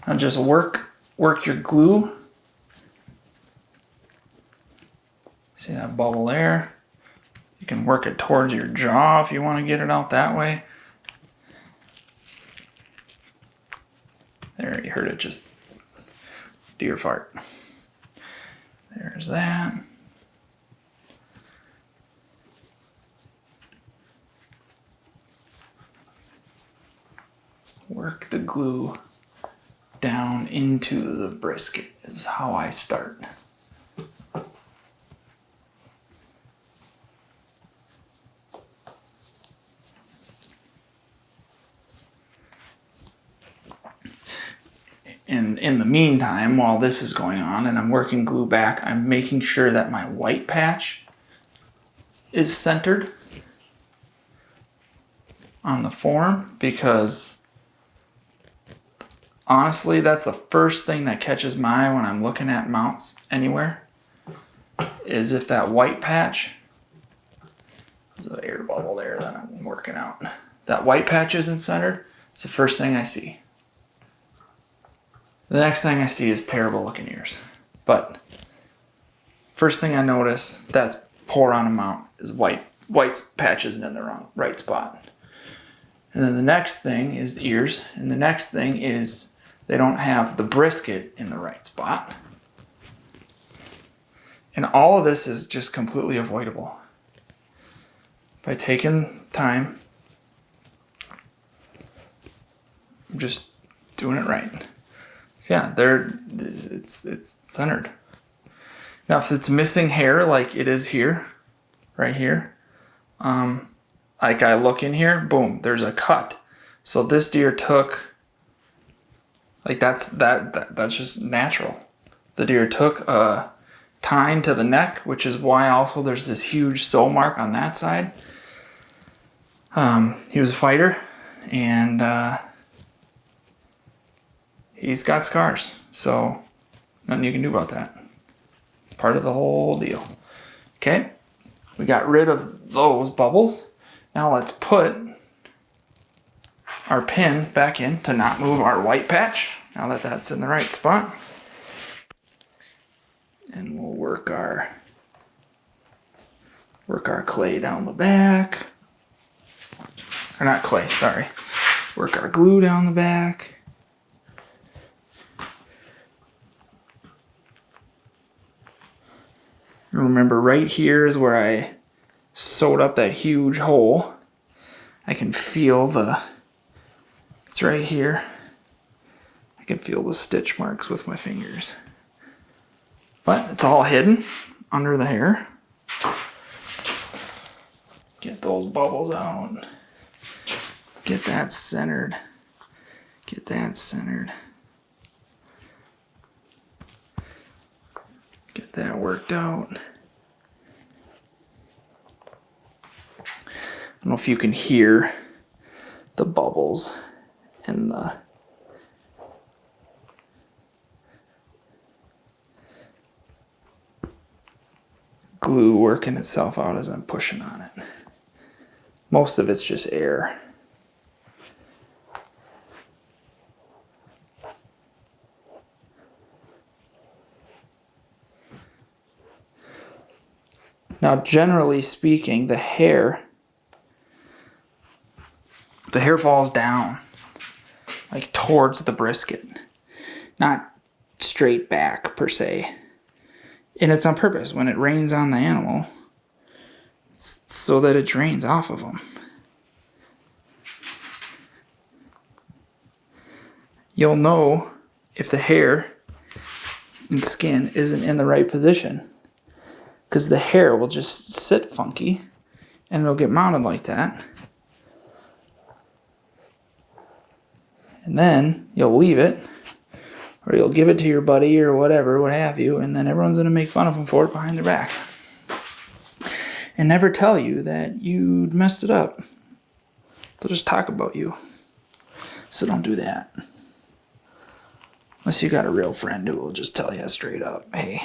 Now just work your glue. See that bubble there? You can work it towards your jaw if you want to get it out that way. There, you heard it, just deer fart. There's that. Work the glue down into the brisket is how I start. And in the meantime, while this is going on and I'm working glue back, I'm making sure that my white patch is centered on the form, because honestly, that's the first thing that catches my eye when I'm looking at mounts anywhere, is if that white patch, there's an air bubble there that I'm working out, that white patch isn't centered. It's the first thing I see. The next thing I see is terrible looking ears. But first thing I notice that's poor on a mount is white's patch isn't in the right spot. And then the next thing is the ears. And the next thing is they don't have the brisket in the right spot. And all of this is just completely avoidable by taking time. I'm just doing it right. So yeah, it's centered. Now if it's missing hair like it is here, right here, like I look in here, boom, there's a cut. So this deer took, like that's just natural. The deer took a tine to the neck, which is why also there's this huge sew mark on that side. He was a fighter, and he's got scars, so nothing you can do about that. Part of the whole deal. Okay, we got rid of those bubbles. Now let's put our pin back in to not move our white patch, now that that's in the right spot. And we'll work our clay down the back. Or not clay, sorry. Work our glue down the back. Remember, right here is where I sewed up that huge hole. I can feel it's right here. I can feel the stitch marks with my fingers. But it's all hidden under the hair. Get those bubbles out. Get that centered. Get that centered. Get that worked out. I don't know if you can hear the bubbles and the glue working itself out as I'm pushing on it. Most of it's just air. Now, generally speaking, the hair falls down, like towards the brisket, not straight back per se. And it's on purpose. When it rains on the animal, it's so that it drains off of them. You'll know if the hair and skin isn't in the right position, because the hair will just sit funky and it'll get mounted like that. And then you'll leave it, Or you'll give it to your buddy or whatever, what have you, and then everyone's going to make fun of them for it behind their back. And never tell you that you messed it up. They'll just talk about you. So don't do that. Unless you got a real friend who will just tell you straight up, hey,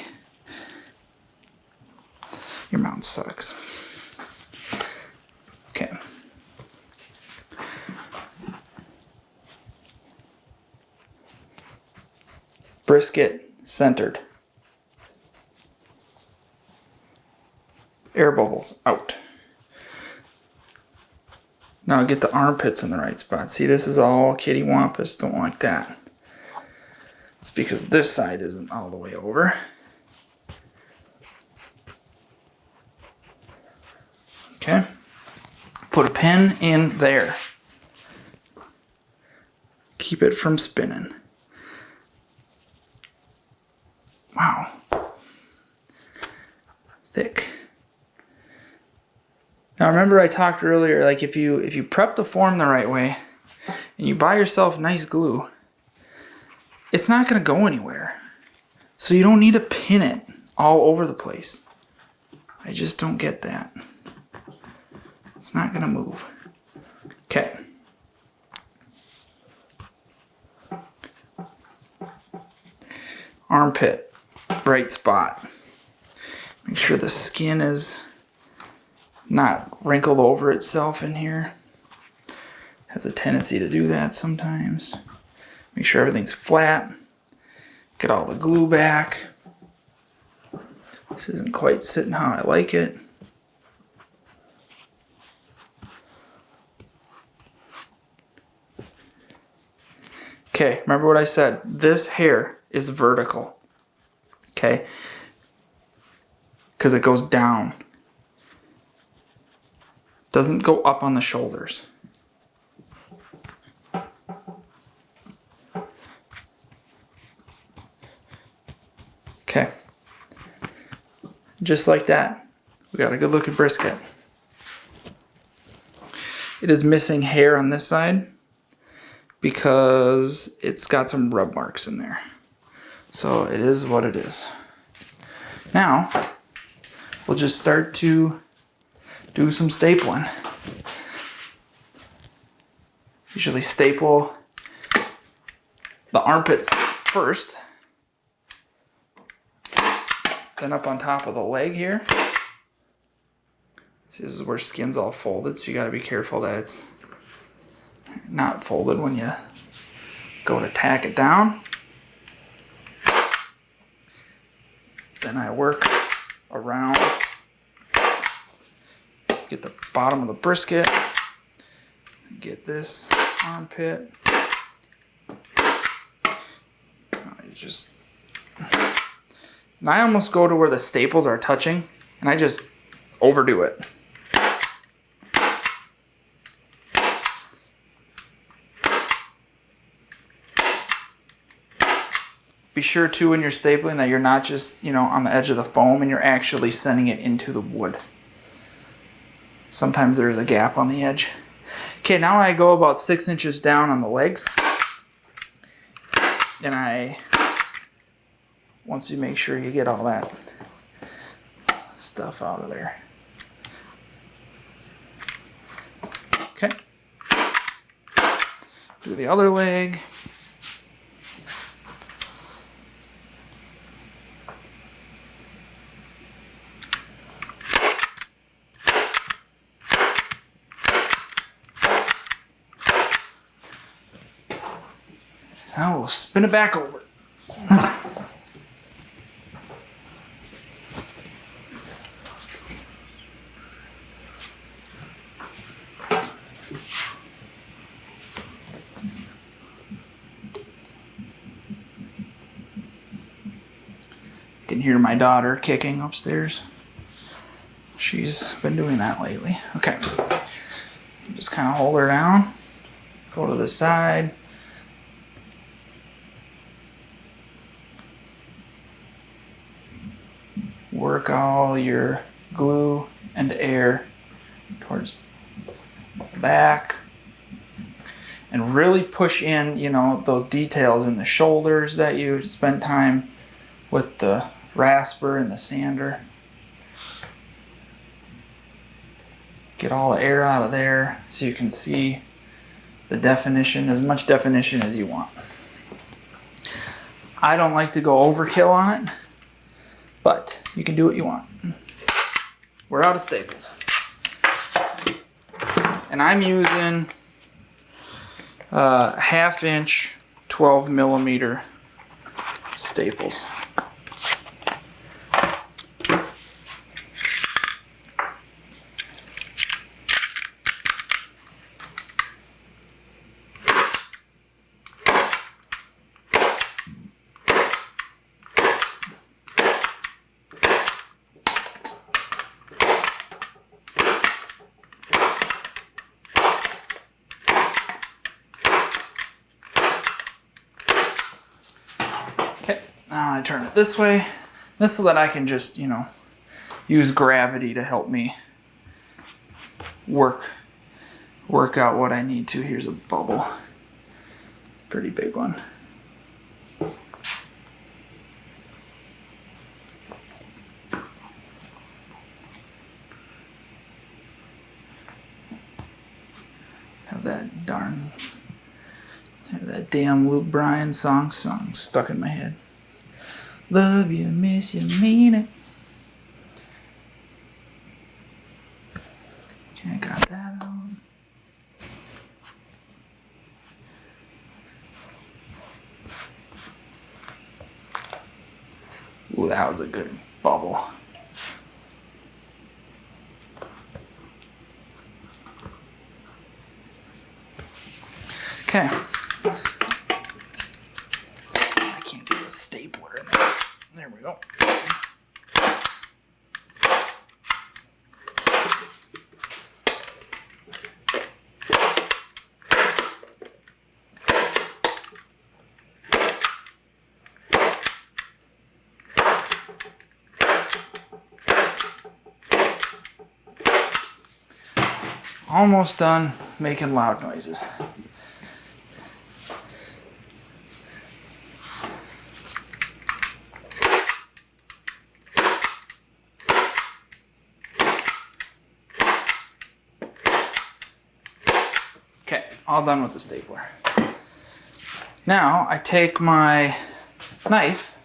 your mount sucks. Okay. Brisket centered. Air bubbles out. Now get the armpits in the right spot. See, this is all kittywampus. Don't like that. It's because this side isn't all the way over. Okay. Put a pin in there. Keep it from spinning. Wow. Thick. Now remember I talked earlier, like if you prep the form the right way and you buy yourself nice glue, it's not going to go anywhere. So you don't need to pin it all over the place. I just don't get that. It's not going to move. Okay. Armpit, right spot. Make sure the skin is not wrinkled over itself in here. Has a tendency to do that sometimes. Make sure everything's flat. Get all the glue back. This isn't quite sitting how I like it. Okay, remember what I said. This hair is vertical. Okay? Because it goes down. Doesn't go up on the shoulders. Okay. Just like that, we got a good looking brisket. It is missing hair on this side because it's got some rub marks in there. So it is what it is. Now, we'll just start to do some stapling. Usually staple the armpits first, then up on top of the leg here. See, this is where skin's all folded, so you gotta be careful that it's not folded when you go to tack it down. Then I work around, get the bottom of the brisket, get this armpit. And I almost go to where the staples are touching, and I just overdo it. Be sure too when you're stapling that you're not just, on the edge of the foam and you're actually sending it into the wood. Sometimes there's a gap on the edge. Okay, now I go about 6 inches down on the legs. And once you make sure you get all that stuff out of there. Okay. Do the other leg. Now we'll spin it back over. You can hear my daughter kicking upstairs. She's been doing that lately. Okay. Just kind of hold her down. Go to the side. Work all your glue and air towards the back. and really push in, you know, those details in the shoulders that you spent time with the rasper and the sander. Get all the air out of there so you can see the definition, as much definition as you want. I don't like to go overkill on it, but you can do what you want. We're out of staples. And I'm using 1/2 inch 12 millimeter staples. Now I turn it this way. This so that I can just, you know, use gravity to help me work out what I need to. Here's a bubble. Pretty big one. Have that damn Luke Bryan song stuck in my head. Love you, miss you, mean it. Okay, I got that on. Ooh, that was a good bubble. Okay. I can't get a stapler in there. There we go. Almost done making loud noises. Okay, all done with the stapler. Now I take my knife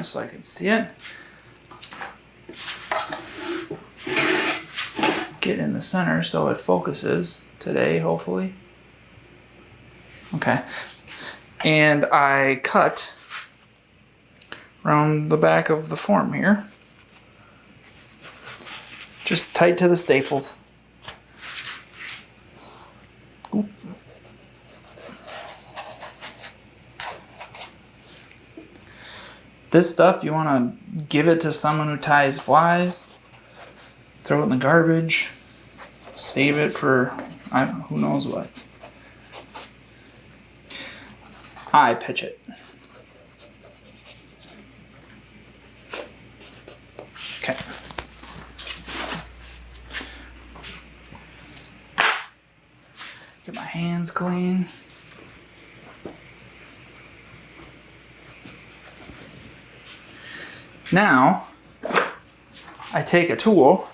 so I can see it. Get in the center so it focuses today, hopefully. Okay. And I cut around the back of the form here. Just tight to the staples. Oop. This stuff, you want to give it to someone who ties flies, throw it in the garbage, save it for, I don't know, who knows what. I pitch it. Okay. Get my hands clean. Now, I take a tool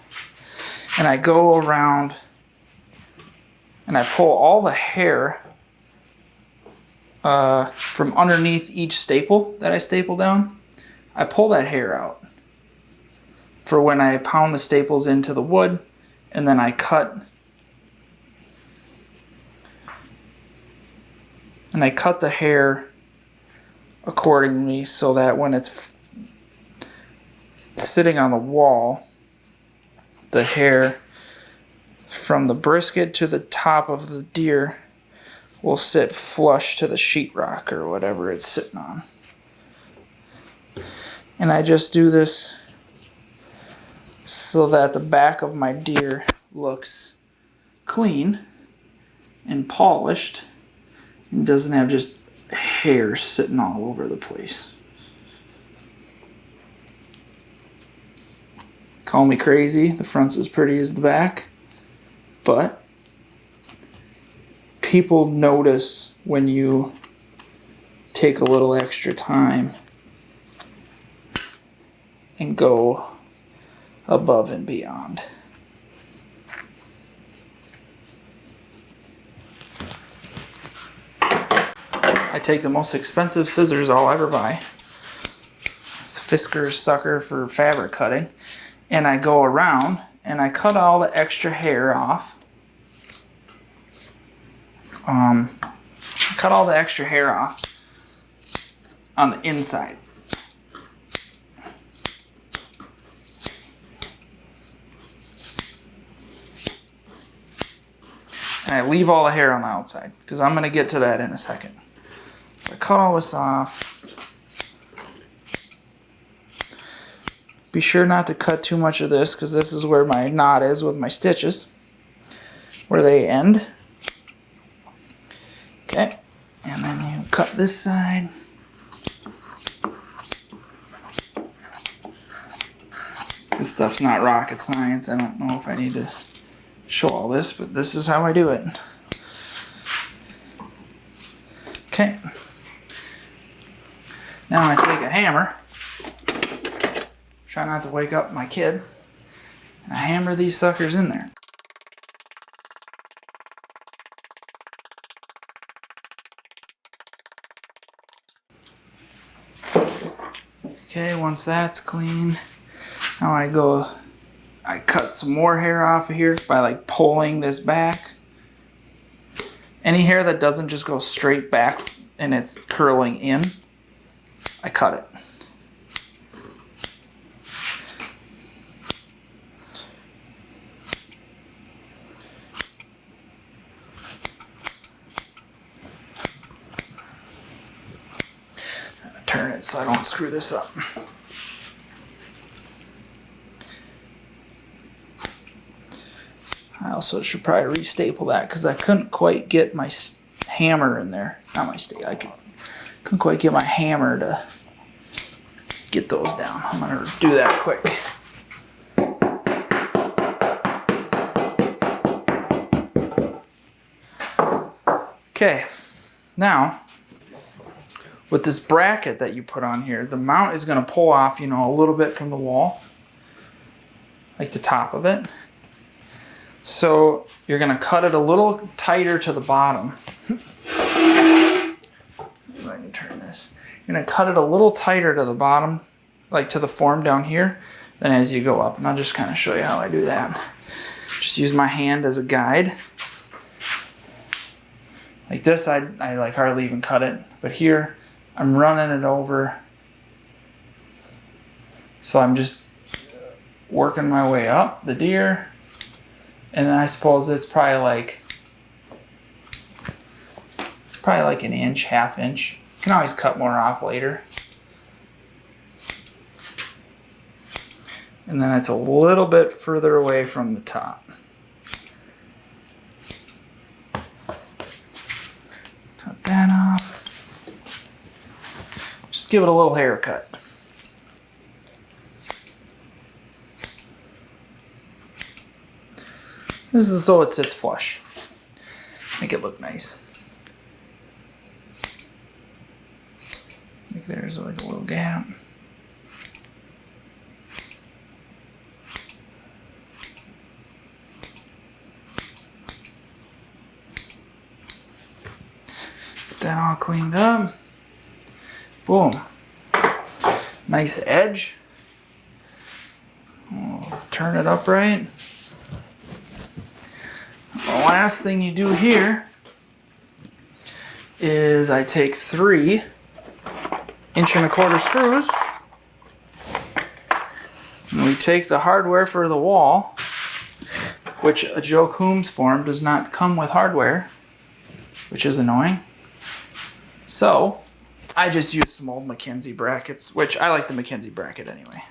and I go around and I pull all the hair from underneath each staple that I staple down. I pull that hair out for when I pound the staples into the wood, and then I cut the hair accordingly so that when it's sitting on the wall, the hair from the brisket to the top of the deer will sit flush to the sheetrock or whatever it's sitting on. And I just do this so that the back of my deer looks clean and polished and doesn't have just hair sitting all over the place. Call me crazy, the front's as pretty as the back, but people notice when you take a little extra time and go above and beyond. I take the most expensive scissors I'll ever buy. It's Fisker's sucker for fabric cutting. And I go around and I cut all the extra hair off. Cut all the extra hair off on the inside. And I leave all the hair on the outside because I'm going to get to that in a second. So I cut all this off. Be sure not to cut too much of this because this is where my knot is with my stitches, where they end. Okay, and then you cut this side. This stuff's not rocket science. I don't know if I need to show all this, but this is how I do it. Okay. Now I take a hammer. Try not to wake up my kid. And I hammer these suckers in there. Okay, once that's clean, now I cut some more hair off of here by like pulling this back. Any hair that doesn't just go straight back and it's curling in, I cut it. Turn it so I don't screw this up. I also should probably restaple that because I couldn't quite get my hammer in there. Not my staple. Couldn't quite get my hammer to get those down. I'm gonna do that quick. Okay, now with this bracket that you put on here, the mount is gonna pull off, a little bit from the wall, like the top of it. So you're gonna cut it a little tighter to the bottom. I can turn this. You're gonna cut it a little tighter to the bottom, like to the form down here, than as you go up. And I'll just kind of show you how I do that. Just use my hand as a guide. Like this, I like hardly even cut it, but here I'm running it over. So I'm just working my way up the deer. And then I suppose it's probably like an inch, half inch. You can always cut more off later. And then it's a little bit further away from the top. Cut that off. Just give it a little haircut. This is so it sits flush. Make it look nice. Like there's like a little gap. Get that all cleaned up. Boom. Nice edge. We'll turn it upright. The last thing you do here is I take 3 1.25" screws and we take the hardware for the wall, which a Joe Coombs form does not come with hardware, which is annoying. So I just use some old Mackenzie brackets, which I like the Mackenzie bracket anyway.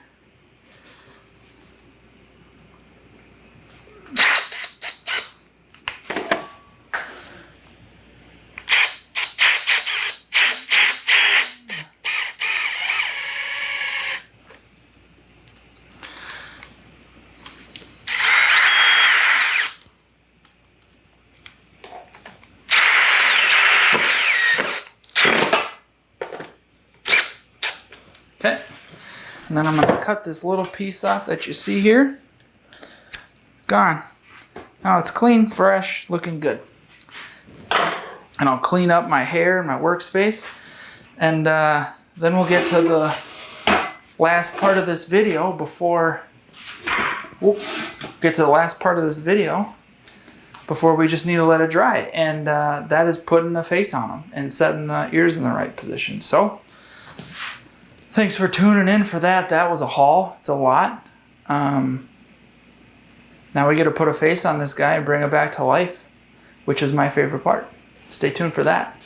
And then I'm going to cut this little piece off that you see here. Gone. Now it's clean, fresh, looking good. And I'll clean up my hair and my workspace. And then we'll get to the last part of this video before... get to the last part of this video before we just need to let it dry. And that is putting a face on them and setting the ears in the right position. So, thanks for tuning in for that. That was a haul. It's a lot. Now we get to put a face on this guy and bring it back to life, which is my favorite part. Stay tuned for that.